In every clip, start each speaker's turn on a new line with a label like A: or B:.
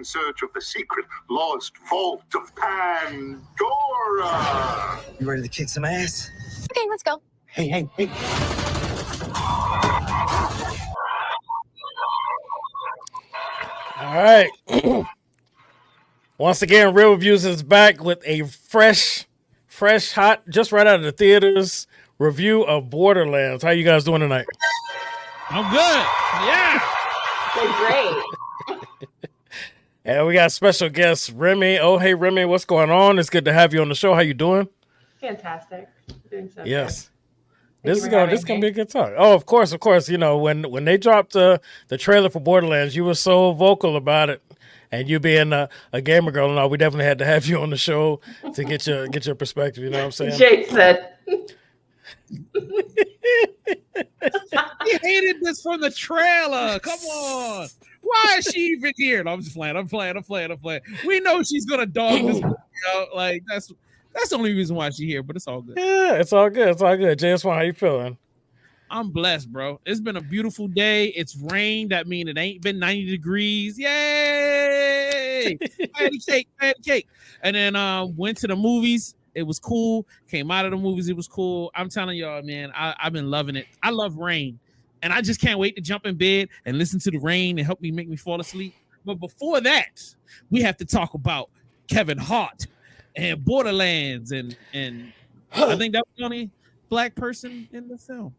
A: in search of the secret lost vault of Pandora.
B: You ready to kick some ass?
C: Okay, let's go.
B: Hey.
D: All right. Once again, Real Reviews is back with a fresh, hot, just right out of the theaters review of Borderlands. How you guys doing tonight?
E: I'm good. Yeah.
C: Doing great.
D: And we got special guest Remy. Oh, hey Remy, what's going on? It's good to have you on the show. How you doing?
C: Fantastic. Doing so
D: Yes.
C: good.
D: This is gonna be a good talk. Oh, of course. You know, when they dropped the trailer for Borderlands, you were so vocal about it. And you being a gamer girl and all, we definitely had to have you on the show to get your perspective. You know what I'm saying?
C: Jake said.
E: He hated this from the trailer. Come on. Why is she even here? No, I'm just playing. I'm playing. We know she's gonna dog this movie out. Like that's the only reason why she's here, but it's all good.
D: Yeah, it's all good. JS1, how you feeling?
E: I'm blessed, bro. It's been a beautiful day. It's rained. That means it ain't been 90 degrees. Yay! Patty cake. And then went to the movies. It was cool. Came out of the movies. It was cool. I'm telling y'all, man, I've been loving it. I love rain. And I just can't wait to jump in bed and listen to the rain and make me fall asleep. But before that, we have to talk about Kevin Hart and Borderlands. And I think that was the only black person in the film.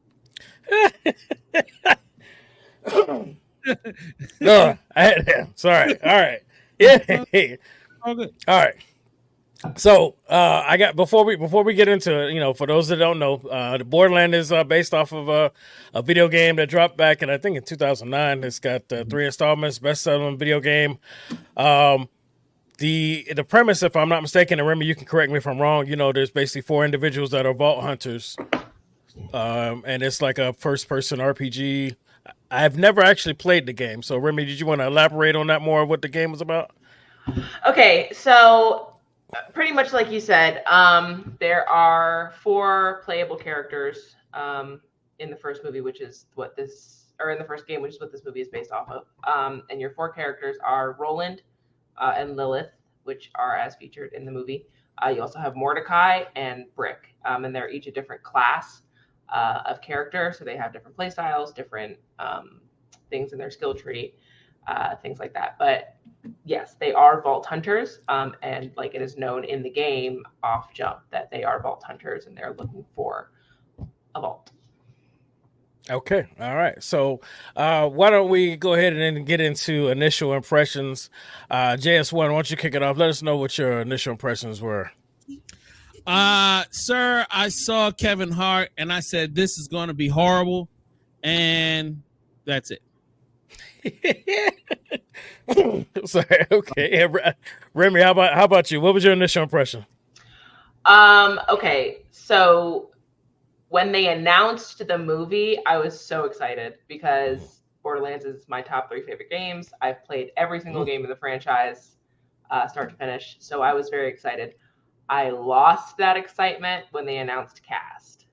D: No, sorry. All right. Yeah.
E: All good.
D: All right. So I got before we get into it, you know, for those that don't know, the Borderlands is based off of a video game that dropped back in, I think, in 2009. It's got 3 installments, best-selling video game. The premise, if I'm not mistaken, and Remy, you can correct me if I'm wrong. You know, there's basically 4 individuals that are vault hunters. And it's like a first-person RPG. I've never actually played the game. So, Remy, did you want to elaborate on that more, what the game was about?
C: Okay, so pretty much like you said, there are 4 playable characters in the first movie, which is what this, or in the first game, which is what this movie is based off of. And your 4 characters are Roland and Lilith, which are as featured in the movie. You also have Mordecai and Brick, and they're each a different class of character, so they have different play styles, different things in their skill tree, things like that. But yes, they are vault hunters, and like it is known in the game off jump that they are vault hunters and they're looking for a vault.
D: Okay, all right. So why don't we go ahead and get into initial impressions? JS1, why don't you kick it off? Let us know what your initial impressions were.
E: Sir, I saw Kevin Hart and I said, this is going to be horrible. And that's it.
D: Sorry. Okay. Remy, how about you? What was your initial impression?
C: Okay. So when they announced the movie, I was so excited because Borderlands is my top 3 favorite games. I've played every single game in the franchise, start to finish. So I was very excited. I lost that excitement when they announced cast,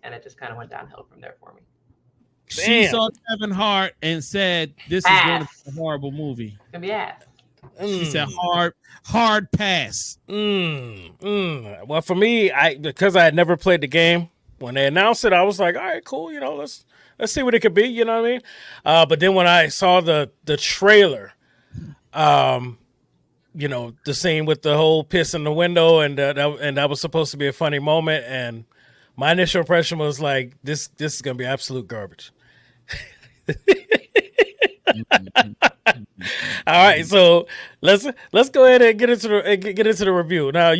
C: and it just kind of went downhill from there for me.
E: She saw Kevin Hart and said, this is going to be a horrible movie.
C: It's going to be ass.
E: She said hard pass.
D: Well, for me, because I had never played the game, when they announced it, I was like, all right, cool. You know, let's see what it could be. You know what I mean? But then when I saw the trailer, you know, the scene with the whole piss in the window, and that was supposed to be a funny moment. And my initial impression was like, this is gonna be absolute garbage. All right, so let's go ahead and get into the review. Now,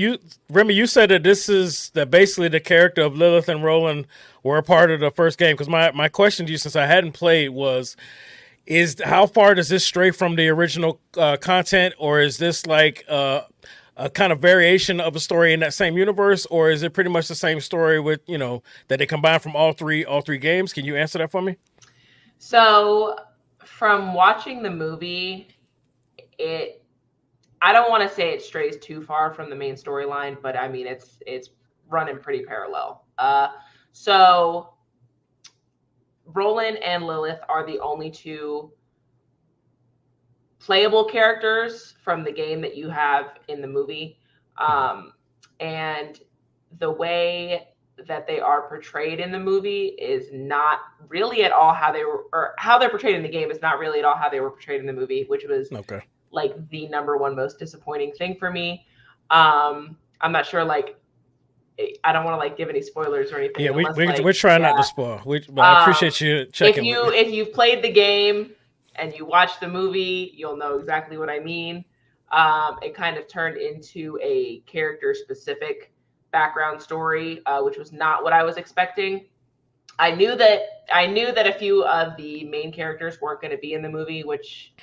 D: Remy, you said that basically the character of Lilith and Roland were a part of the first game. Because my question to you, since I hadn't played, is how far does this stray from the original content, or is this like a kind of variation of a story in that same universe, or is it pretty much the same story with, you know, that they combine from all three games? Can you answer that for me?
C: So from watching the movie, I don't want to say it strays too far from the main storyline, but I mean it's running pretty parallel. So Roland and Lilith are the only 2 playable characters from the game that you have in the movie. And the way that they are portrayed in the movie is not really at all how they were, or how they're portrayed in the game is not really at all how they were portrayed in the movie, which was like the number one most disappointing thing for me. I'm not sure, like, I don't want to like give any spoilers or anything.
D: Yeah, we're trying not to spoil. But I appreciate you checking.
C: If you've played the game and you watch the movie, you'll know exactly what I mean. It kind of turned into a character-specific background story, which was not what I was expecting. I knew that a few of the main characters weren't going to be in the movie, which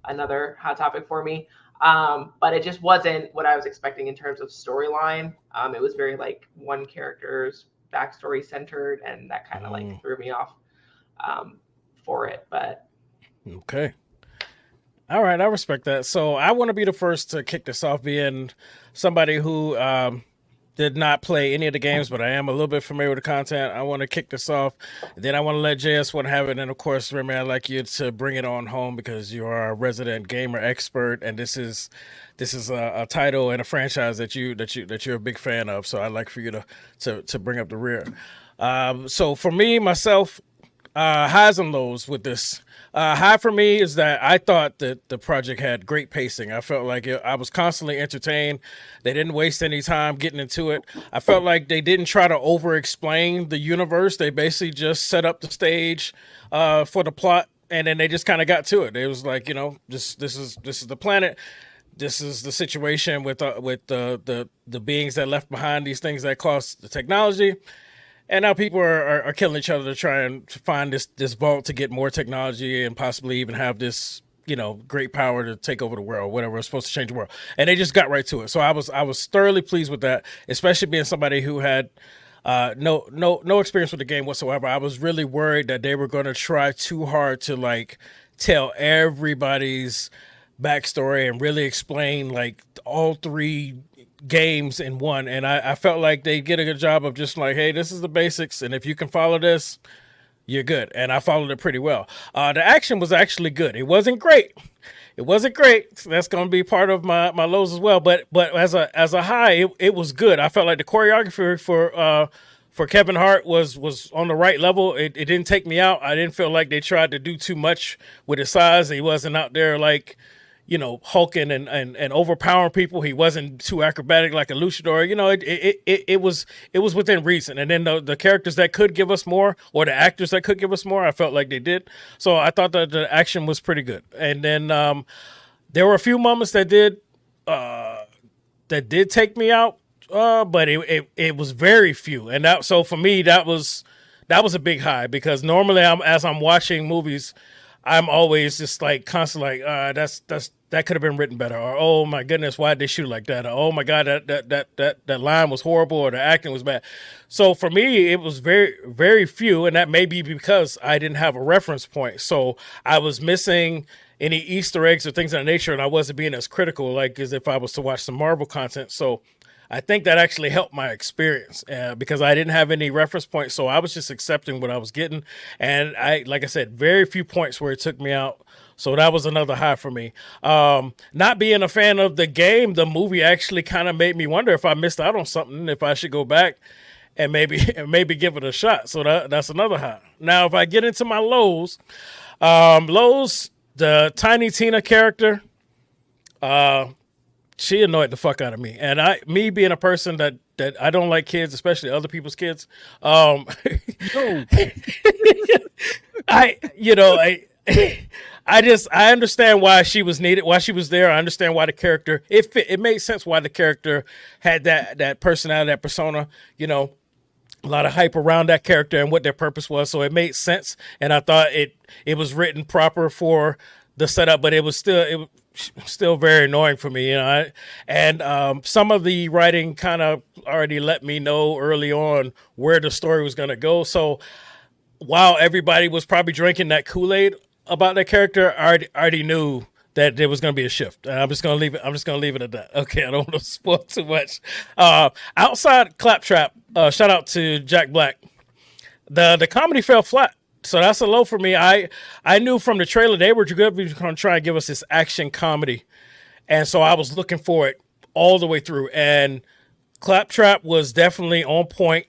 C: another hot topic for me. But it just wasn't what I was expecting in terms of storyline. It was very like one character's backstory centered, and that kind of like threw me off for it. But
D: okay. All right, I respect that. So I want to be the first to kick this off, being somebody who did not play any of the games, but I am a little bit familiar with the content. I want to kick this off. Then I want to let JS1 have it. And of course, Remy, I'd like you to bring it on home because you are a resident gamer expert, and this is a title and a franchise that you're a big fan of. So I'd like for you to bring up the rear. So for me, myself, highs and lows with this. High for me is that I thought that the project had great pacing. I felt like I was constantly entertained. They didn't waste any time getting into it. I felt like they didn't try to over-explain the universe. They basically just set up the stage for the plot, and then they just kind of got to it. It was like, this is the planet. This is the situation with the beings that left behind these things that cost the technology. And now people are killing each other to try and find this vault to get more technology and possibly even have this, great power to take over the world, whatever was supposed to change the world. And they just got right to it. So I was thoroughly pleased with that, especially being somebody who had no experience with the game whatsoever. I was really worried that they were going to try too hard to like tell everybody's backstory and really explain like all three games in one, and I felt like they did a good job of just like, hey, this is the basics, and if you can follow this, you're good. And I followed it pretty well. The action was actually good. It wasn't great. So that's going to be part of my lows as well. But as a high, it was good. I felt like the choreography for Kevin Hart was on the right level. It didn't take me out. I didn't feel like they tried to do too much with his size. He wasn't out there like, hulking and overpowering people. He wasn't too acrobatic like a luchador. It was within reason. And then the characters that could give us more, or the actors that could give us more, I felt like they did. So I thought that the action was pretty good. And then there were a few moments that did take me out, but it was very few. And so for me, that was a big high, because normally as I'm watching movies, I'm always just like constantly like, that could have been written better, or oh my goodness, why did they shoot like that? Or oh my God, that line was horrible, or the acting was bad. So for me, it was very, very few, and that may be because I didn't have a reference point. So I was missing any Easter eggs or things of that nature, and I wasn't being as critical like as if I was to watch some Marvel content. So I think that actually helped my experience because I didn't have any reference points. So I was just accepting what I was getting. And like I said, very few points where it took me out. So that was another high for me. Not being a fan of the game, the movie actually kind of made me wonder if I missed out on something, if I should go back and maybe give it a shot. So that's another high. Now, if I get into my lows, the Tiny Tina character, she annoyed the fuck out of me. And me being a person that I don't like kids, especially other people's kids. I understand why she was needed, why she was there. I understand why the character, it made sense why the character had that personality, that persona, a lot of hype around that character and what their purpose was. So it made sense. And I thought it was written proper for the setup, but it was still very annoying for me, and some of the writing kind of already let me know early on where the story was going to go. So while everybody was probably drinking that Kool-Aid about that character, I already knew that there was going to be a shift. I'm just going to leave it at that. Okay, I don't want to spoil too much. Outside Claptrap, shout out to Jack Black. The comedy fell flat So that's a low for me. I knew from the trailer they were going to try and give us this action comedy, and so I was looking for it all the way through. And Claptrap was definitely on point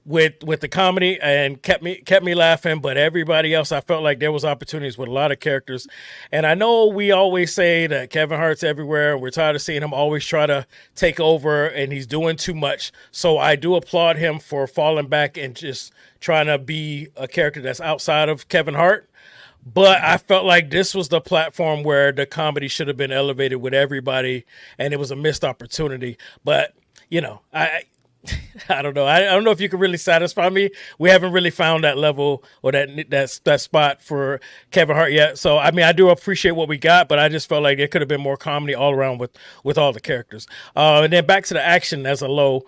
D: with the comedy and kept me laughing. But everybody else, I felt like there was opportunities with a lot of characters. And I know we always say that Kevin Hart's everywhere. We're tired of seeing him always try to take over, and he's doing too much. So I do applaud him for falling back and just trying to be a character that's outside of Kevin Hart. But I felt like this was the platform where the comedy should have been elevated with everybody, and it was a missed opportunity. But, you know, I don't know. I don't know if you can really satisfy me. We haven't really found that level or that spot for Kevin Hart yet. So, I mean, I do appreciate what we got, but I just felt like there could have been more comedy all around with all the characters. And then back to the action as a low.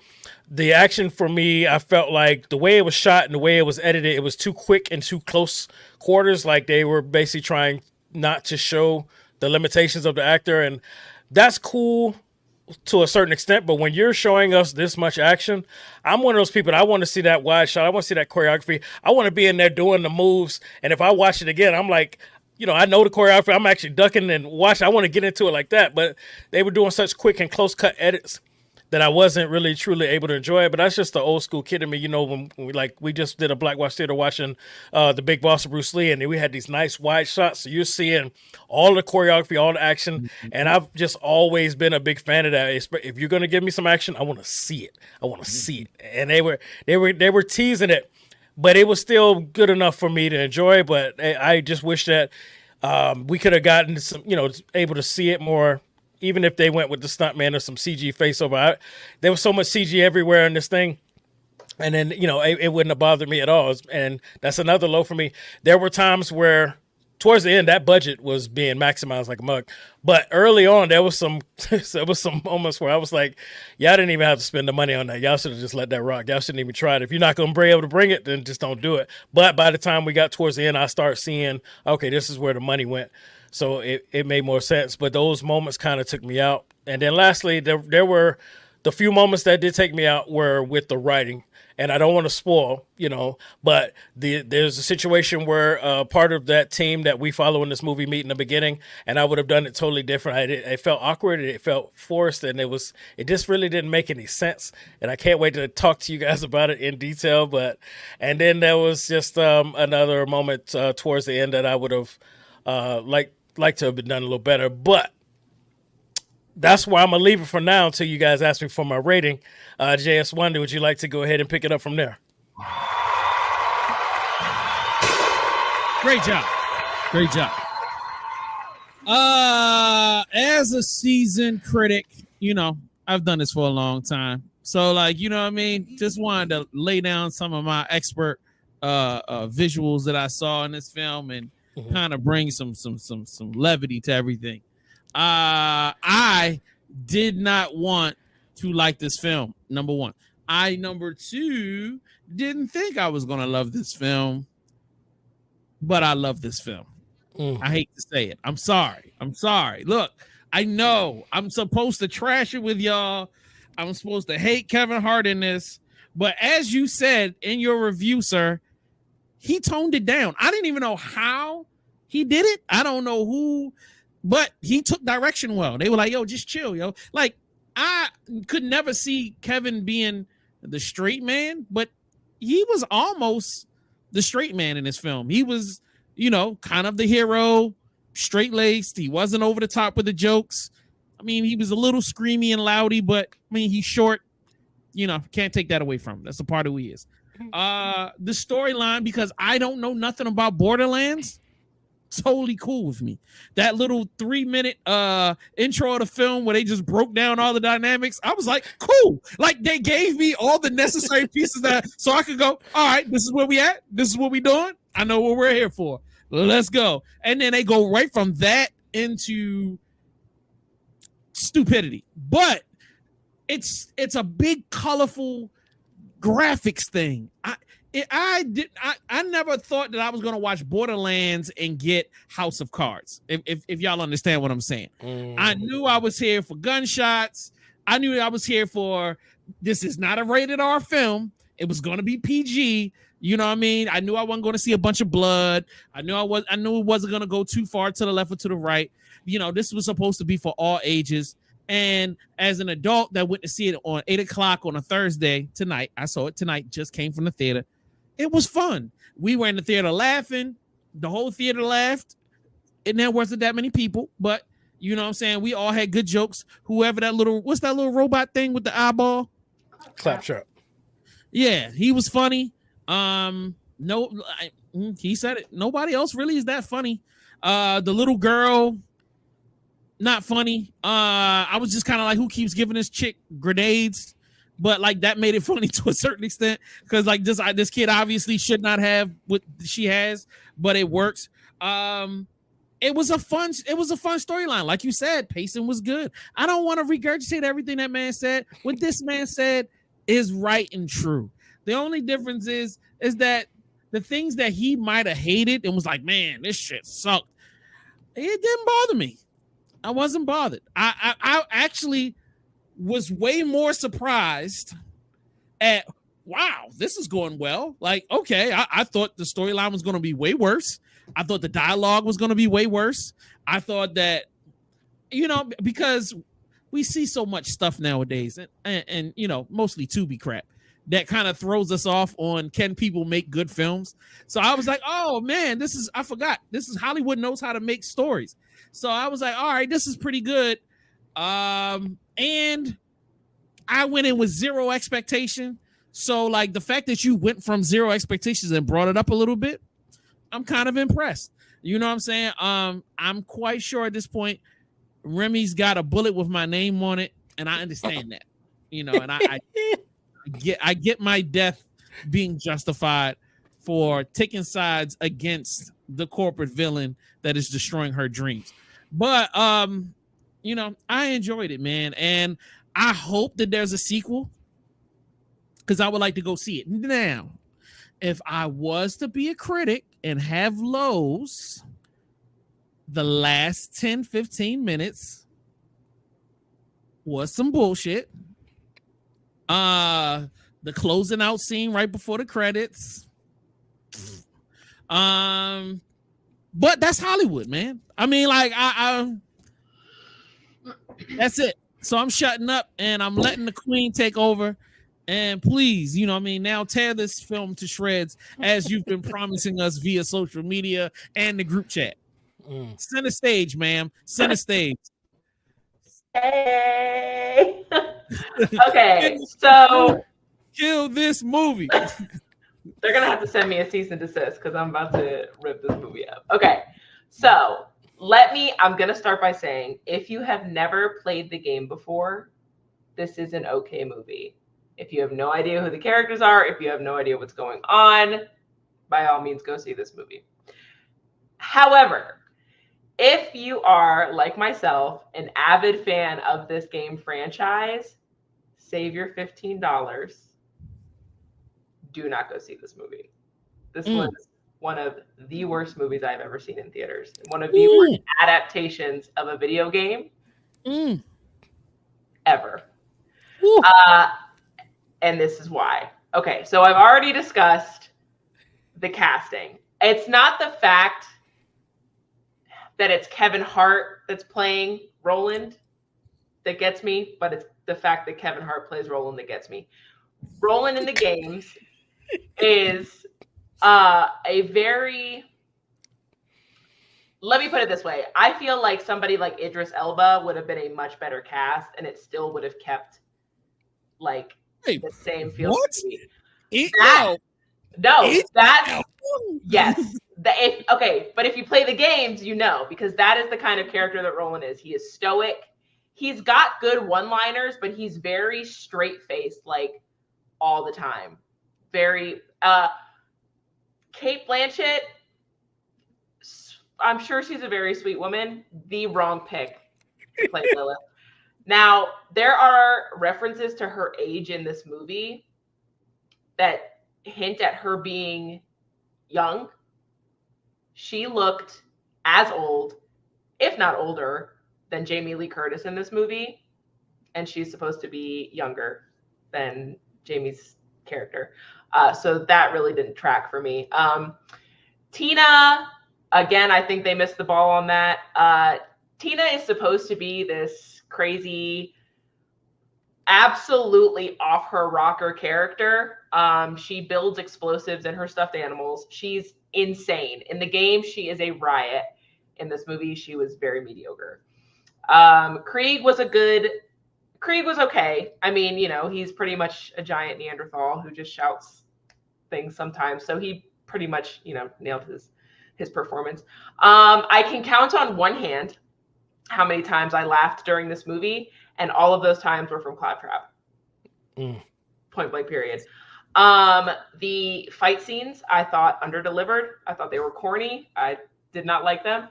D: The action for me, I felt like the way it was shot and the way it was edited, it was too quick and too close quarters. Like they were basically trying not to show the limitations of the actor. And that's cool to a certain extent, but when you're showing us this much action, I'm one of those people. I want to see that wide shot. I want to see that choreography. I want to be in there doing the moves. And if I watch it again, I'm like, you know, I know the choreography. I'm actually ducking and watching. I want to get into it like that. But they were doing such quick and close cut edits that I wasn't really truly able to enjoy it. But that's just the old school kid in me. You know, when we just did a Black Watch Theater watching The Big Boss of Bruce Lee, and then we had these nice wide shots. So you're seeing all the choreography, all the action. And I've just always been a big fan of that. If you're going to give me some action, I want to see it. I want to see it. And they were teasing it, but it was still good enough for me to enjoy. But I just wish that we could have gotten some, you know, able to see it more. Even if they went with the stuntman or some CG face over, there was so much CG everywhere in this thing. And then, you know, it wouldn't have bothered me at all. And that's another low for me. There were times where towards the end, that budget was being maximized like a mug. But early on, there was some moments where I was like, y'all didn't even have to spend the money on that. Y'all should have just let that rock. Y'all shouldn't even try it. If you're not going to be able to bring it, then just don't do it. But by the time we got towards the end, I started seeing, okay, this is where the money went. So it made more sense. But those moments kind of took me out. And then lastly, there were the few moments that did take me out were with the writing. And I don't want to spoil, you know, but there's a situation where part of that team that we follow in this movie meet in the beginning, and I would have done it totally different. It felt awkward, it felt forced, and it just really didn't make any sense. And I can't wait to talk to you guys about it in detail. And then there was just another moment towards the end that I would have liked to have been done a little better, but that's why I'm going to leave it for now until you guys ask me for my rating. JS Wonder, would you like to go ahead and pick it up from there?
E: Great job. Great job. As a seasoned critic, you know, I've done this for a long time. So, like, you know what I mean? Just wanted to lay down some of my expert visuals that I saw in this film and kind of bring some levity to everything. I did not want to like this film. Number one. Number two, didn't think I was going to love this film, but I love this film. I hate to say it. I'm sorry. Look, I know I'm supposed to trash it with y'all. I'm supposed to hate Kevin Hart in this, but as you said in your review, sir, he toned it down. I didn't even know how he did it. I don't know who, but he took direction well. They were like, yo, just chill, yo. Like, I could never see Kevin being the straight man, but he was almost the straight man in this film. He was, you know, kind of the hero, straight-laced. He wasn't over the top with the jokes. I mean, he was a little screamy and loudy, but I mean, he's short. You know, can't take that away from him. That's a part of who he is. The storyline, because I don't know nothing about Borderlands, totally cool with me. That little 3-minute intro of the film where they just broke down all the dynamics, I was like, cool. Like, they gave me all the necessary pieces so I could go, all right, this is where we at. This is what we doing. I know what we're here for. Let's go. And then they go right from that into stupidity. But it's a big, colorful graphics thing. I never thought that I was gonna watch Borderlands and get House of Cards. If y'all understand what I'm saying. I knew I was here for gunshots. I knew I was here for, this is not a rated R film. It was gonna be PG. You know what I mean? I knew I wasn't going to see a bunch of blood. I knew it wasn't going to go too far to the left or to the right. You know, this was supposed to be for all ages. And as an adult that went to see it on 8:00 on a Thursday tonight, I saw it tonight, just came from the theater. It was fun. We were in the theater laughing. The whole theater laughed. And there wasn't that many people, but you know what I'm saying? We all had good jokes. Whoever what's that little robot thing with the eyeball?
D: Claptrap.
E: Yeah, he was funny. He said it. Nobody else really is that funny. The little girl, not funny. I was just kind of like, who keeps giving this chick grenades? But like that made it funny to a certain extent because like this kid obviously should not have what she has, but it works. It was a fun storyline. Like you said, pacing was good. I don't want to regurgitate everything that man said. What this man said is right and true. The only difference is that the things that he might have hated and was like, man, this shit sucked. It didn't bother me. I wasn't bothered. I actually was way more surprised at, wow, this is going well. Like, okay, I thought the storyline was going to be way worse. I thought the dialogue was going to be way worse. I thought that, you know, because we see so much stuff nowadays and you know, mostly Tubi crap that kind of throws us off on can people make good films. So I was like, oh man, I forgot. This is Hollywood knows how to make stories. So I was like, all right, this is pretty good. And I went in with zero expectation. So like the fact that you went from zero expectations and brought it up a little bit, I'm kind of impressed. You know what I'm saying? I'm quite sure at this point, Remy's got a bullet with my name on it, and I understand that. You know, and I get my death being justified for taking sides against the corporate villain that is destroying her dreams. But you know, I enjoyed it, man, and I hope that there's a sequel because I would like to go see it. Now, if I was to be a critic and have lows, the last 10-15 minutes was some bullshit. The closing out scene right before the credits. But that's Hollywood, man. I mean, like, I that's it. So I'm shutting up and I'm letting the queen take over. And please, you know what I mean, now tear this film to shreds as you've been promising us via social media and the group chat. Center stage, ma'am. Center stage.
C: Hey. Okay, so
E: kill this movie.
C: They're gonna have to send me a cease and desist because I'm about to rip this movie up. Okay, so I'm gonna start by saying, if you have never played the game before, this is an okay movie. If you have no idea who the characters are, if you have no idea what's going on, by all means, go see this movie. However, if you are, like myself, an avid fan of this game franchise, save your $15. Do not go see this movie. This was one of the worst movies I've ever seen in theaters. One of the worst adaptations of a video game ever. And this is why. Okay, so I've already discussed the casting. It's not the fact that it's Kevin Hart that's playing Roland that gets me, but it's the fact that Kevin Hart plays Roland that gets me. Roland in the games is a very, let me put it this way. I feel like somebody like Idris Elba would have been a much better cast, and it still would have kept like the same feel.
E: What?
C: Yes. Okay, but if you play the games, you know, because that is the kind of character that Roland is. He is stoic. He's got good one-liners, but he's very straight-faced, like all the time. Very Cate Blanchett, I'm sure she's a very sweet woman. The wrong pick to play Lilith. Now, there are references to her age in this movie that hint at her being young. She looked as old, if not older, than Jamie Lee Curtis in this movie. And she's supposed to be younger than Jamie's character. So that really didn't track for me. Tina, again, I think they missed the ball on that. Tina is supposed to be this crazy, absolutely off her rocker character. She builds explosives in her stuffed animals. She's insane. In the game, she is a riot. In this movie, she was very mediocre. Krieg was okay. I mean, you know, he's pretty much a giant Neanderthal who just shouts things sometimes. So he pretty much, you know, nailed his performance. I can count on one hand how many times I laughed during this movie, and all of those times were from Claptrap. Point blank period. The fight scenes I thought underdelivered. I thought they were corny. I did not like them.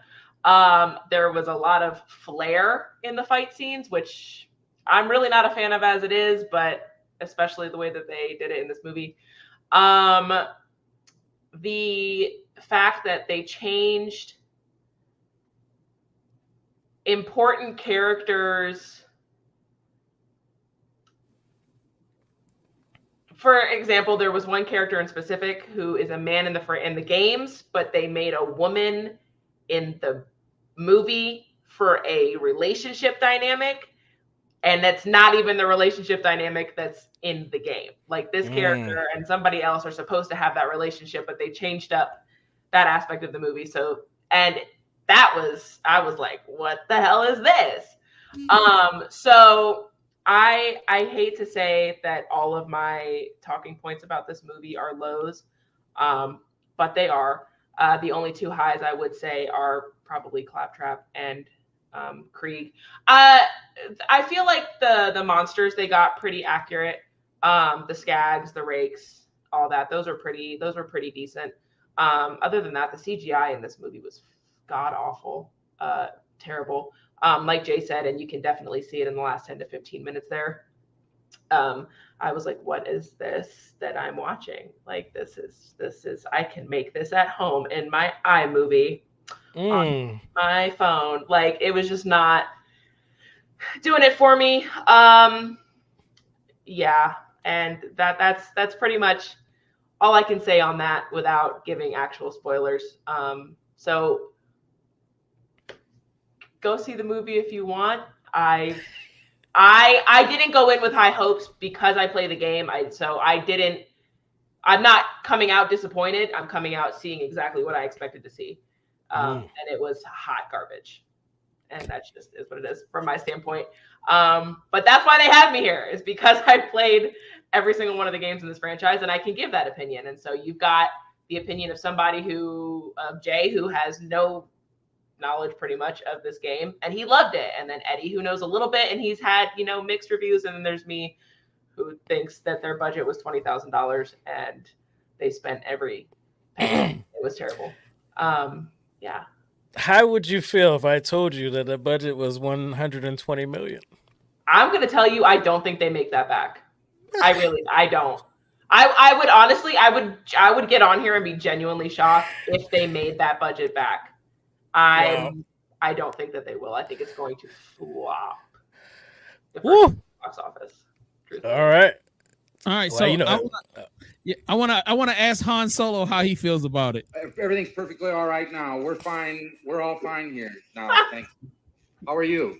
C: There was a lot of flair in the fight scenes, which I'm really not a fan of as it is, but especially the way that they did it in this movie. The fact that they changed important characters. For example, there was one character in specific who is a man in the games, but they made a woman in the movie for a relationship dynamic, and that's not even the relationship dynamic that's in the game. Like this character and somebody else are supposed to have that relationship, but they changed up that aspect of the movie. So, and I was like, what the hell is this? So I hate to say that all of my talking points about this movie are lows, but they are. The only two highs I would say are probably Claptrap and Krieg. I feel like the monsters, they got pretty accurate. The skags, the rakes, all that. Those were pretty decent. Other than that, the CGI in this movie was god awful, terrible. Like Jay said, and you can definitely see it in the last 10 to 15 minutes there. I was like, what is this that I'm watching? Like, this is, I can make this at home in my iMovie on my phone. Like, it was just not doing it for me. Yeah. And that's pretty much all I can say on that without giving actual spoilers. So go see the movie if you want. I didn't go in with high hopes because I play the game. I'm not coming out disappointed. I'm coming out seeing exactly what I expected to see. And it was hot garbage. And that just is what it is from my standpoint. But that's why they have me here, is because I played every single one of the games in this franchise and I can give that opinion. And so you've got the opinion of somebody Jay, who has no knowledge pretty much of this game, and he loved it. And then Eddie, who knows a little bit, and he's had, you know, mixed reviews. And then there's me, who thinks that their budget was $20,000 and they spent every penny. It was terrible. Yeah.
D: How would you feel if I told you that the budget was $120 million?
C: I'm gonna tell you, I don't think they make that back. I don't. I would honestly, I would get on here and be genuinely shocked if they made that budget back. I don't think that they will. I think it's going to flop the box office.
D: All right.
E: Well, so you know, I want to ask Han Solo how he feels about it.
F: Everything's perfectly all right now. We're fine. We're all fine here now. Thanks. How are you?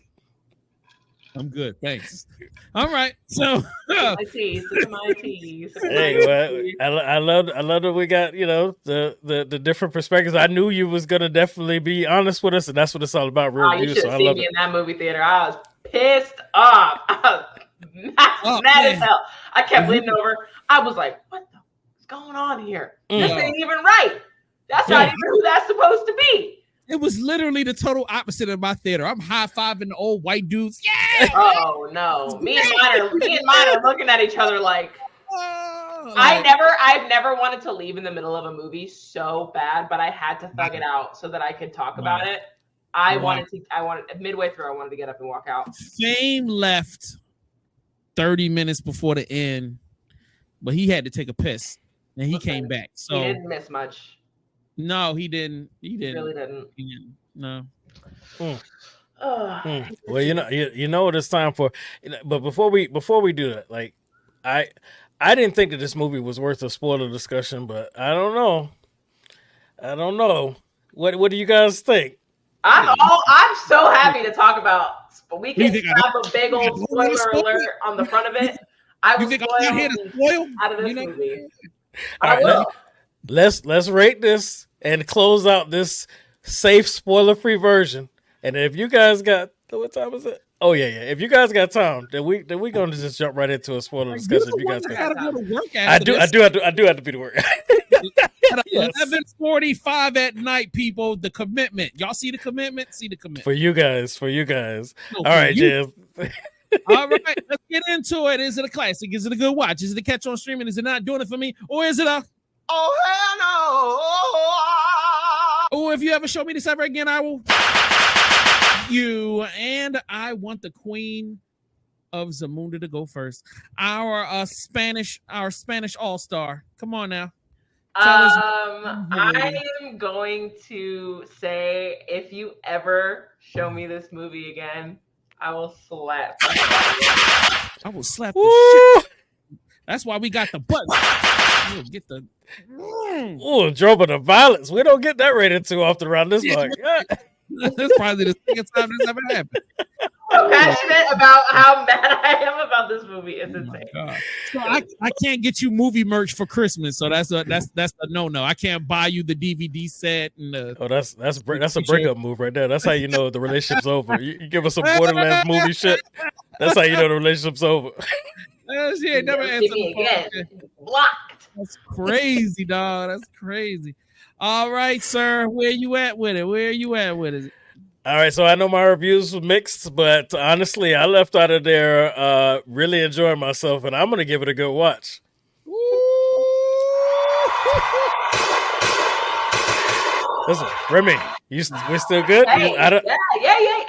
E: I'm good, thanks. All right, so
C: my teas.
D: Hey, well, I love that we got, you know, the different perspectives. I knew you was gonna definitely be honest with us, and that's what it's all about. Real
C: you should have seen me in that movie theater. I was pissed off. I was mad as hell. I kept leaning over. I was like, "What the is going on here? This ain't even right. That's not even who that's supposed to be."
E: It was literally the total opposite of my theater. I'm high-fiving the old white dudes. Yeah.
C: Oh no. Me and mine are looking at each other like I've never wanted to leave in the middle of a movie so bad, but I had to thug it out so that I could talk about it. I wanted midway through, I wanted to get up and walk out.
E: Fame left 30 minutes before the end, but he had to take a piss and he came back. So
C: he didn't miss much.
E: No, he didn't. He
C: really didn't.
E: No.
D: Well, you know what it's time for. But before we do that, like I I didn't think that this movie was worth a spoiler discussion, but I don't know. What do you guys think?
C: I'm so happy to talk about. We can
E: think
C: have a big old spoiler alert on the front of it. I will
E: You think I'm not here to spoil?
C: out of this
E: You know?
C: movie.
D: All
C: I
D: right,
C: will.
D: let's rate this and close out this safe spoiler-free version. And if you guys got what time is it? Oh yeah. If you guys got time, then we gonna just jump right into a spoiler discussion. If you guys got,
E: gotta go to work
D: I do have to be to work. Yes.
E: 11:45 at night, people. The commitment. Y'all see the commitment? See the commitment.
D: For you guys.
E: No,
D: All
E: for
D: right,
E: you.
D: Jim.
E: All right, let's get into it. Is it a classic? Is it a good watch? Is it a catch on streaming? Is it not doing it for me? Or is it a oh, if you ever show me this ever again, I will you. And I want the queen of Zamunda to go first. Our Spanish all-star. Come on now.
C: I am going to say, if you ever show me this movie again, I will slap.
E: I will slap the shit. That's why we got the button. We'll get the.
D: Ooh, Dropa the violence. We don't get that rated too often around this mark.
E: That's probably the second time this ever happened.
C: I'm passionate about how mad I am about this movie. It's insane.
E: So I can't get you movie merch for Christmas, so that's a no. I can't buy you the DVD set and the.
D: Oh, that's a breakup move right there. That's how you know the relationship's over. You give us some Borderlands movie shit. That's how you know the relationship's over.
E: Yeah, never answered the phone.
C: Blocked.
E: That's crazy, dog. That's crazy. All right, sir. Where you at with it?
D: All right, so I know my reviews were mixed, but honestly, I left out of there really enjoying myself, and I'm going to give it a good watch. Listen, Remy, we still good?
C: Hey, yeah.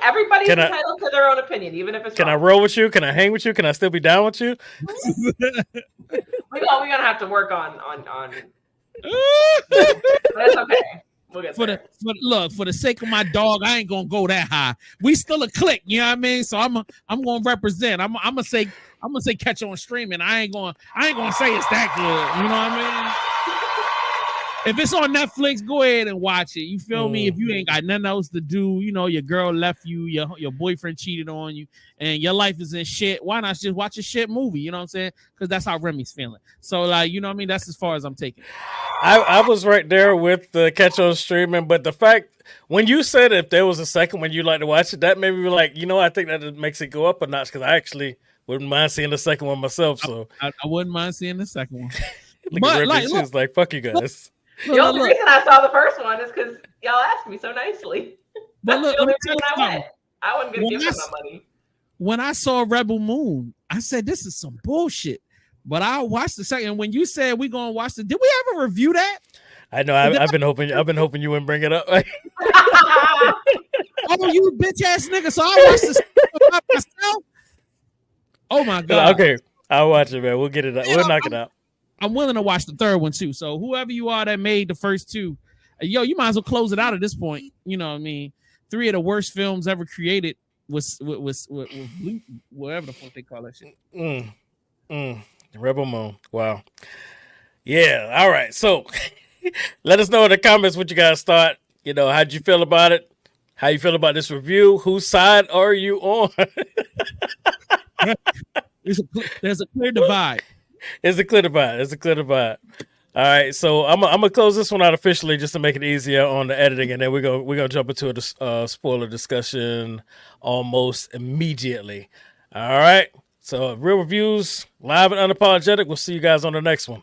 C: Everybody's entitled to their own opinion, even if it's
D: Can
C: wrong.
D: I roll with you? Can I hang with you? Can I still be down with you?
C: We're gonna have to work on. But it's okay. We'll get there.
E: For the sake of my dog, I ain't gonna go that high. We still a clique, you know what I mean? So I'm gonna represent. I'm gonna say catch on streaming. I ain't gonna say it's that good. You know what I mean? If it's on Netflix, go ahead and watch it. You feel me? If you ain't got nothing else to do, you know, your girl left you, your boyfriend cheated on you, and your life is in shit, why not just watch a shit movie? You know what I'm saying? Because that's how Remy's feeling. So, like, you know what I mean? That's as far as I'm taking it.
D: I was right there with the catch on streaming, but the fact when you said if there was a second one you'd like to watch it, that made me be like, you know, I think that it makes it go up a notch because I actually wouldn't mind seeing the second one myself. So
E: I wouldn't mind seeing the second one.
D: Look at Remy, she's like, fuck you guys.
C: The only reason I saw the first one is because y'all asked me so nicely.
E: But look,
C: the only reason I went. I wasn't gonna give them my money.
E: When I saw Rebel Moon, I said this is some bullshit. But I watched the second. When you said we gonna watch the, did we ever review that?
D: I know. I've been hoping you wouldn't bring it up.
E: Oh, you bitch ass nigga! So I watched this by myself. Oh my god.
D: Okay, I'll watch it, man. We'll get it out. We'll knock it out.
E: I'm willing to watch the third one too. So whoever you are that made the first two, yo, you might as well close it out at this point. You know what I mean? 3 of the worst films ever created was whatever the fuck they call that shit.
D: Rebel Moon. Wow. Yeah. All right. So let us know in the comments what you guys thought. You know, how'd you feel about it? How you feel about this review? Whose side are you on?
E: There's a clear divide.
D: It's a clear divide. All right, so I'm gonna close this one out officially just to make it easier on the editing, and then we're gonna jump into a spoiler discussion almost immediately. All right, so real reviews, live and unapologetic. We'll see you guys on the next one.